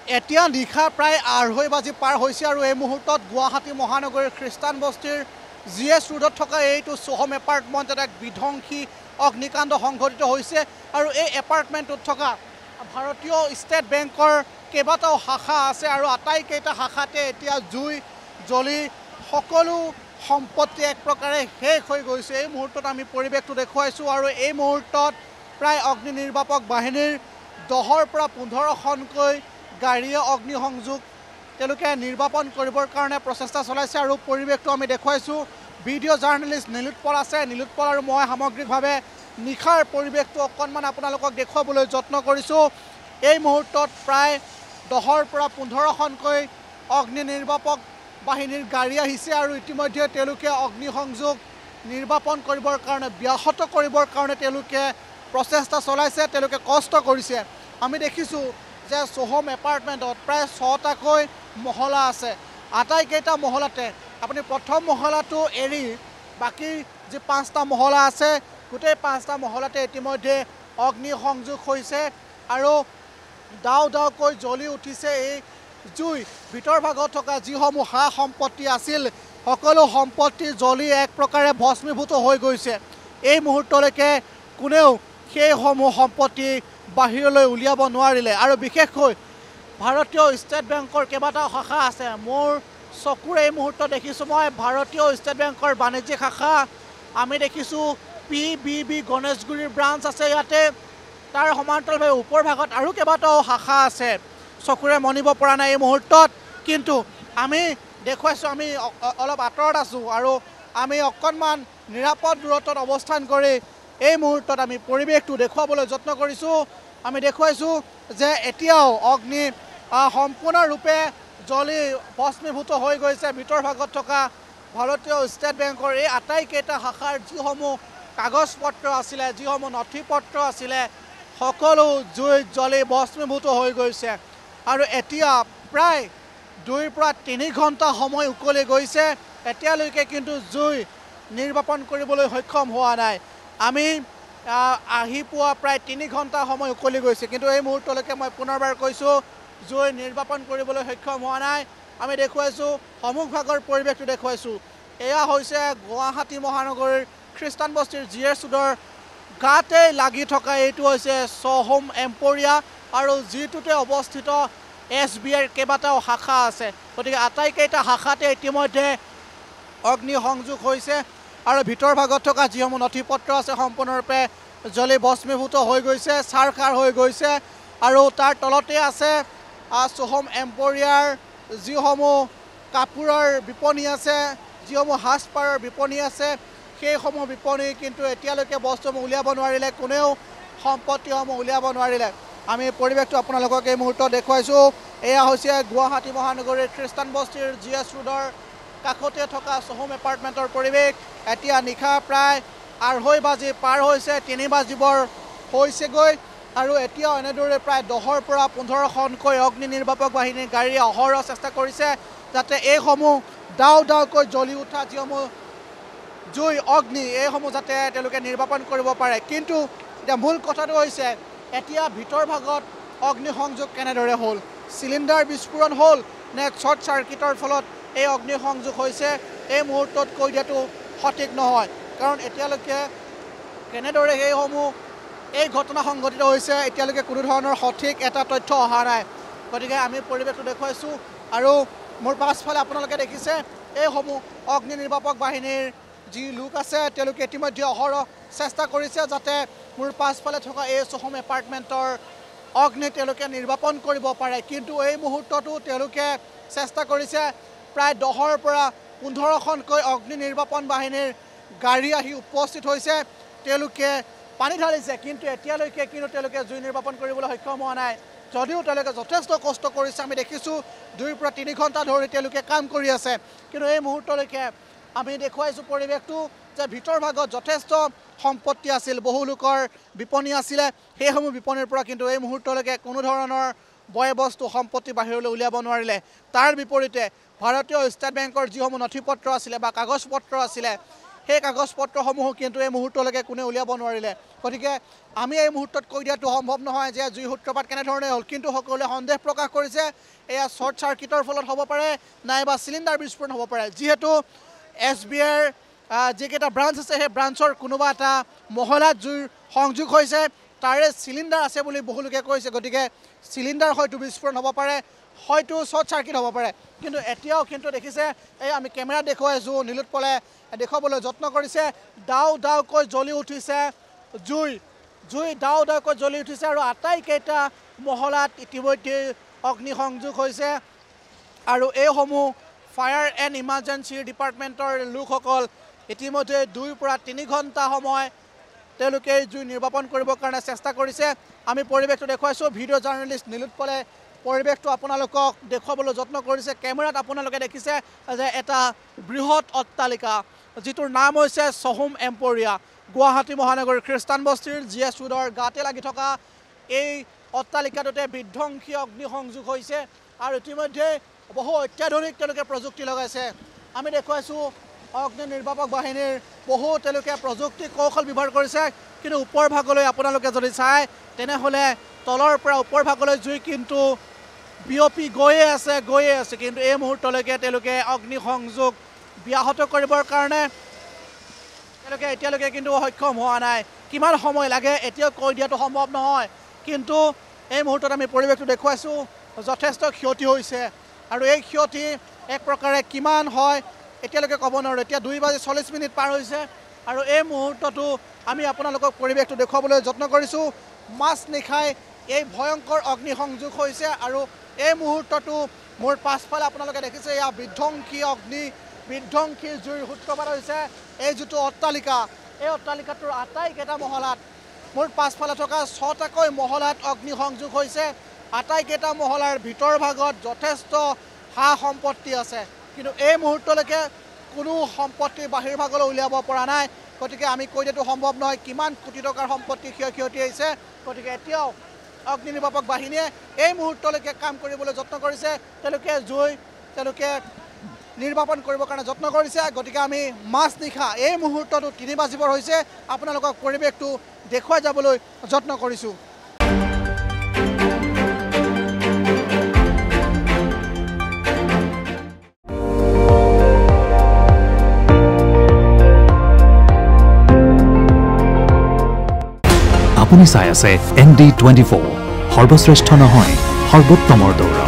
এতিয়া নিশা প্ৰায় 2:30 বাজি পাৰ হৈছে আৰু এই মুহূৰ্তত গুৱাহাটী মহানগৰীৰ খ্ৰীষ্টান বস্তিৰ GS ৰোডত থকা এইটো সোহম এপাৰ্টমেণ্টত এক বিধ্বংসী অগ্নিকাণ্ড সংঘটিত হৈছে আৰু এই এপাৰ্টমেণ্টত থকা ভাৰতীয় ষ্টেট বেংকৰ কেইবাটাও শাখা আছে আৰু আটাইকেইটা শাখাতে এতিয়া জুই জ্বলি সকলো সম্পত্তি এক প্ৰকাৰে শেষ হৈ গৈছে। এই মুহূৰ্তত আমি পৰিৱেশটো দেখুৱাইছোঁ আৰু এই মুহূৰ্তত প্ৰায় অগ্নি নিৰ্বাপক বাহিনীৰ 10ৰ পৰা 15খনকৈ গাড়ীয়ে অগ্নিসংযোগ তেওঁলোকে নিৰ্বাপন কৰিবৰ কাৰণে প্ৰচেষ্টা চলাইছে আৰু পৰিৱেশটো আমি দেখুৱাইছোঁ। ভিডিঅ' জাৰ্নেলিষ্ট নীলোৎপল আছে, নীলোৎপল আৰু মই সামগ্ৰিকভাৱে নিশাৰ পৰিৱেশটো অকণমান আপোনালোকক দেখুৱাবলৈ যত্ন কৰিছোঁ। এই মুহূৰ্তত প্ৰায় 10ৰ পৰা 15খনকৈ অগ্নি নিৰ্বাপক বাহিনীৰ গাড়ী আহিছে আৰু ইতিমধ্যে তেওঁলোকে অগ্নিসংযোগ নিৰ্বাপন কৰিবৰ কাৰণে ব্যাহত কৰিবৰ কাৰণে তেওঁলোকে প্ৰচেষ্টা চলাইছে, তেওঁলোকে কষ্ট কৰিছে। আমি দেখিছোঁ যে সোহম এপাৰ্টমেণ্টত প্ৰায় 6টাকৈ মহলা আছে। আটাইকেইটা মহলাতে আপুনি প্ৰথম মহলাটো এৰি বাকী যি 5টা মহলা আছে গোটেই 5টা মহলাতে ইতিমধ্যে অগ্নিসংযোগ হৈছে আৰু দাও দাওকৈ জ্বলি উঠিছে এই জুই। ভিতৰ ভাগত থকা যিসমূহ সা সম্পত্তি আছিল সকলো সম্পত্তি জ্বলি এক প্ৰকাৰে ভস্মীভূত হৈ গৈছে। এই মুহূৰ্তলৈকে কোনেও সেইসমূহ সম্পত্তি বাহিৰলৈ উলিয়াব নোৱাৰিলে আৰু বিশেষকৈ ভাৰতীয় ষ্টেট বেংকৰ কেইবাটাও শাখা আছে। মোৰ চকুৰে এই মুহূৰ্তত দেখিছোঁ মই ভাৰতীয় ষ্টেট বেংকৰ বাণিজ্যিক শাখা, আমি দেখিছোঁ PBB গণেশগুৰিৰ ব্ৰাঞ্চ আছে ইয়াতে, তাৰ সমান্তৰালভাৱে ওপৰ ভাগত আৰু কেইবাটাও শাখা আছে। চকুৰে মনিব পৰা নাই এই মুহূৰ্তত, কিন্তু আমি দেখুৱাইছোঁ আমি অলপ আঁতৰত আছোঁ আৰু আমি অকণমান নিৰাপদ দূৰত্বত অৱস্থান কৰি এই মুহূৰ্তত আমি পৰিৱেশটো দেখুৱাবলৈ যত্ন কৰিছোঁ। আমি দেখুৱাইছোঁ যে এতিয়াও অগ্নি সম্পূৰ্ণৰূপে জ্বলি ভস্মীভূত হৈ গৈছে। ভিতৰ ভাগত থকা ভাৰতীয় ষ্টেট বেংকৰ এই আটাইকেইটা শাখাৰ যিসমূহ কাগজ পত্ৰ আছিলে, যিসমূহ নথি পত্ৰ আছিলে, সকলো জুইত জ্বলি ভস্মীভূত হৈ গৈছে আৰু এতিয়া প্ৰায় 2 পৰা 3 ঘণ্টা সময় উকলি গৈছে। এতিয়ালৈকে কিন্তু জুই নিৰ্বাপন কৰিবলৈ সক্ষম হোৱা নাই। আমি আহি পোৱা প্ৰায় 3 ঘণ্টা সময় উকলি গৈছে, কিন্তু এই মুহূৰ্তলৈকে মই পুনৰবাৰ কৈছোঁ জুই নিৰ্বাপন কৰিবলৈ সক্ষম হোৱা নাই। আমি দেখুৱাইছোঁ সন্মুখভাগৰ পৰিৱেশটো দেখুৱাইছোঁ। এয়া হৈছে গুৱাহাটী মহানগৰীৰ খ্ৰীষ্টান বস্তিৰ GS ৰোডৰ গাতেই লাগি থকা এইটো হৈছে সোহম এম্প'ৰিয়া আৰু যিটোতে অৱস্থিত SBIৰ কেইবাটাও শাখা আছে। গতিকে আটাইকেইটা শাখাতে ইতিমধ্যে অগ্নিসংযোগ হৈছে আৰু ভিতৰ ভাগত থকা যিসমূহ নথি পত্ৰ আছে সম্পূৰ্ণৰূপে জ্বলি ভস্মীভূত হৈ গৈছে, ছাৰখাৰ হৈ গৈছে আৰু তাৰ তলতে আছে সোহম এম্প'ৰিয়াৰ যিসমূহ কাপোৰৰ বিপণী আছে, যিসমূহ সাজপাৰৰ বিপণী আছে, সেইসমূহ বিপণী কিন্তু এতিয়ালৈকে বস্তুসমূহ উলিয়াব নোৱাৰিলে, কোনেও সম্পত্তিসমূহ উলিয়াব নোৱাৰিলে। আমি পৰিৱেশটো আপোনালোকক এই মুহূৰ্তত দেখুৱাইছোঁ। এয়া হৈছে গুৱাহাটী মহানগৰীৰ খ্ৰীষ্টান বস্তিৰ GS ৰোডৰ কাষতে থকা সোহম এপাৰ্টমেণ্টৰ পৰিৱেশ। এতিয়া নিশা প্ৰায় 2:30 বাজি পাৰ হৈছে, 3 বাজিবৰ হৈছেগৈ আৰু এতিয়াও এনেদৰে প্ৰায় 10ৰ পৰা 15খনকৈ অগ্নি নিৰ্বাপক বাহিনীৰ গাড়ীয়ে অহৰহ চেষ্টা কৰিছে যাতে এইসমূহ দাও দাওকৈ জ্বলি উঠা যিসমূহ জুই অগ্নি এইসমূহ যাতে তেওঁলোকে নিৰ্বাপন কৰিব পাৰে। কিন্তু এতিয়া মূল কথাটো হৈছে এতিয়া ভিতৰ ভাগত অগ্নিসংযোগ কেনেদৰে হ'ল, চিলিণ্ডাৰ বিস্ফোৰণ হ'ল নে শ্বৰ্ট চাৰ্কিটৰ ফলত এই অগ্নিসংযোগ হৈছে, এই মুহূৰ্তত কৈ দিয়াটো সঠিক নহয়। কাৰণ এতিয়ালৈকে কেনেদৰে এই ঘটনা সংঘটিত হৈছে এতিয়ালৈকে কোনো ধৰণৰ সঠিক এটা তথ্য অহা নাই। গতিকে আমি পৰিৱেশটো দেখুৱাইছোঁ আৰু মোৰ পাছফালে আপোনালোকে দেখিছে এইসমূহ অগ্নি নিৰ্বাপক বাহিনীৰ যি লোক আছে তেওঁলোকে ইতিমধ্যে অহৰহ চেষ্টা কৰিছে যাতে মোৰ পাছফালে থকা এই সোহম এপাৰ্টমেণ্টৰ অগ্নি তেওঁলোকে নিৰ্বাপন কৰিব পাৰে। কিন্তু এই মুহূৰ্ততো তেওঁলোকে চেষ্টা কৰিছে। প্ৰায় 10ৰ পৰা 15খনকৈ অগ্নি নিৰ্বাপন বাহিনীৰ গাড়ী আহি উপস্থিত হৈছে, তেওঁলোকে পানী ঢালিছে, কিন্তু এতিয়ালৈকে তেওঁলোকে জুই নিৰ্বাপন কৰিবলৈ সক্ষম হোৱা নাই। যদিও তেওঁলোকে যথেষ্ট কষ্ট কৰিছে, আমি দেখিছোঁ 2 পৰা 3 ঘণ্টা ধৰি তেওঁলোকে কাম কৰি আছে, কিন্তু এই মুহূৰ্তলৈকে আমি দেখুৱাইছোঁ পৰিৱেশটো যে ভিতৰ ভাগত যথেষ্ট সম্পত্তি আছিল, বহু লোকৰ বিপণী আছিলে, সেইসমূহ বিপণীৰ পৰা কিন্তু এই মুহূৰ্তলৈকে কোনো ধৰণৰ বয় বস্তু সম্পত্তি বাহিৰলৈ উলিয়াব নোৱাৰিলে। তাৰ বিপৰীতে ভাৰতীয় ষ্টেট বেংকৰ যিসমূহ নথি পত্ৰ আছিলে বা কাগজ পত্ৰ আছিলে সেই কাগজ পত্ৰসমূহ কিন্তু এই মুহূৰ্তলৈকে কোনে উলিয়াব নোৱাৰিলে গতিকে আমি এই মুহূৰ্তত কৈ দিয়াটো সম্ভৱ নহয় যে জুই সূত্ৰপাত কেনেধৰণে হ'ল কিন্তু সকলোৱে সন্দেহ প্ৰকাশ কৰিছে এয়া শ্বৰ্ট চাৰ্কিটৰ ফলত হ'ব পাৰে নাইবা চিলিণ্ডাৰ বিস্ফোৰণ হ'ব পাৰে যিহেতু SBIৰ যিকেইটা ব্ৰাঞ্চ আছে সেই ব্ৰাঞ্চৰ কোনোবা এটা মহলাত জুইৰ সংযোগ হৈছে তাৰে চিলিণ্ডাৰ আছে বুলি বহু লোকে কৈছে গতিকে চিলিণ্ডাৰ হয়তো বিস্ফোৰণ হ'ব পাৰে হয়তো শ্বৰ্ট চাৰ্কিট হ'ব পাৰে কিন্তু এতিয়াও কিন্তু দেখিছে এই আমি কেমেৰা দেখুৱাই আছোঁ নীলোৎপলে দেখুৱাবলৈ যত্ন কৰিছে ডাও ডাওকৈ জ্বলি উঠিছে জুই ডাও ডাওকৈ জ্বলি উঠিছে আৰু আটাইকেইটা মহলাত ইতিমধ্যে অগ্নিসংযোগ হৈছে আৰু এইসমূহ ফায়াৰ এণ্ড ইমাৰ্জেঞ্চি ডিপাৰ্টমেণ্টৰ লোকসকল ইতিমধ্যে 2 পৰা 3 ঘণ্টা সময় তেওঁলোকে জুই নিৰ্বাপন কৰিবৰ কাৰণে চেষ্টা কৰিছে আমি পৰিৱেশটো দেখুৱাইছোঁ ভিডিঅ' জাৰ্নেলিষ্ট নীলোৎপলে পৰিৱেশটো আপোনালোকক দেখুৱাবলৈ যত্ন কৰিছে কেমেৰাত আপোনালোকে দেখিছে যে এটা বৃহৎ অট্টালিকা যিটোৰ নাম হৈছে চহম এম্পৰিয়া গুৱাহাটী মহানগৰীৰ খ্ৰীষ্টান বস্তিৰ GS ৰোডৰ গাতে লাগি থকা এই অট্টালিকাটোতে বিধ্বংসী অগ্নিসংযোগ হৈছে আৰু ইতিমধ্যে বহু অত্যাধুনিক তেওঁলোকে প্ৰযুক্তি লগাইছে আমি দেখুৱাইছোঁ অগ্নি নিৰ্বাপক বাহিনীৰ বহু তেওঁলোকে প্ৰযুক্তি কৌশল ব্যৱহাৰ কৰিছে কিন্তু ওপৰ ভাগলৈ আপোনালোকে যদি চায় তেনেহ'লে তলৰ পৰা ওপৰ ভাগলৈ জুই কিন্তু বিয়পি গৈয়ে আছে কিন্তু এই মুহূৰ্তলৈকে তেওঁলোকে অগ্নিসংযোগ ব্যাহত কৰিবৰ কাৰণে তেওঁলোকে এতিয়ালৈকে কিন্তু সক্ষম হোৱা নাই কিমান সময় লাগে এতিয়াও কৈ দিয়াটো সম্ভৱ নহয় কিন্তু এই মুহূৰ্তত আমি পৰিৱেশটো দেখুৱাইছোঁ যথেষ্ট ক্ষতি হৈছে আৰু এই ক্ষতি এক প্ৰকাৰে কিমান হয় এতিয়ালৈকে ক'ব নোৱাৰোঁ এতিয়া 2:40 পাৰ হৈছে আৰু এই মুহূৰ্তটো আমি আপোনালোকক পৰিৱেশটো দেখুৱাবলৈ যত্ন কৰিছোঁ মাছ নিশাই এই ভয়ংকৰ অগ্নিসংযোগ হৈছে আৰু এই মুহূৰ্তটো মোৰ পাছফালে আপোনালোকে দেখিছে এয়া বিধ্বংসী জুইৰ সূত্ৰপাত হৈছে এই যিটো অট্টালিকা এই অট্টালিকাটোৰ আটাইকেইটা মহলাত মোৰ পাছফালে থকা 6টাকৈ মহলাত অগ্নিসংযোগ হৈছে আটাইকেইটা মহলাৰ ভিতৰ ভাগত যথেষ্ট সা সম্পত্তি আছে কিন্তু এই মুহূৰ্তলৈকে কোনো সম্পত্তি বাহিৰ ভাগলৈ উলিয়াব পৰা নাই গতিকে আমি কৈ দিয়াটো সম্ভৱ নহয় কিমান কোটি টকাৰ সম্পত্তি ক্ষয়ক্ষতি হৈছে গতিকে এতিয়াও অগ্নি নিৰ্বাপক বাহিনীয়ে এই মুহূৰ্তলৈকে কাম কৰিবলৈ যত্ন কৰিছে তেওঁলোকে নিৰ্বাপন কৰিবৰ কাৰণে যত্ন কৰিছে গতিকে আমি মাছ নিশা এই মুহূৰ্তটো 3 বাজিবৰ হৈছে আপোনালোকক পৰিৱেশটো দেখুৱাই যাবলৈ যত্ন কৰিছোঁ আপুনি চাই আছে ND24 সৰ্বশ্ৰেষ্ঠ নহয় সৰ্বোত্তমৰ দৌৰা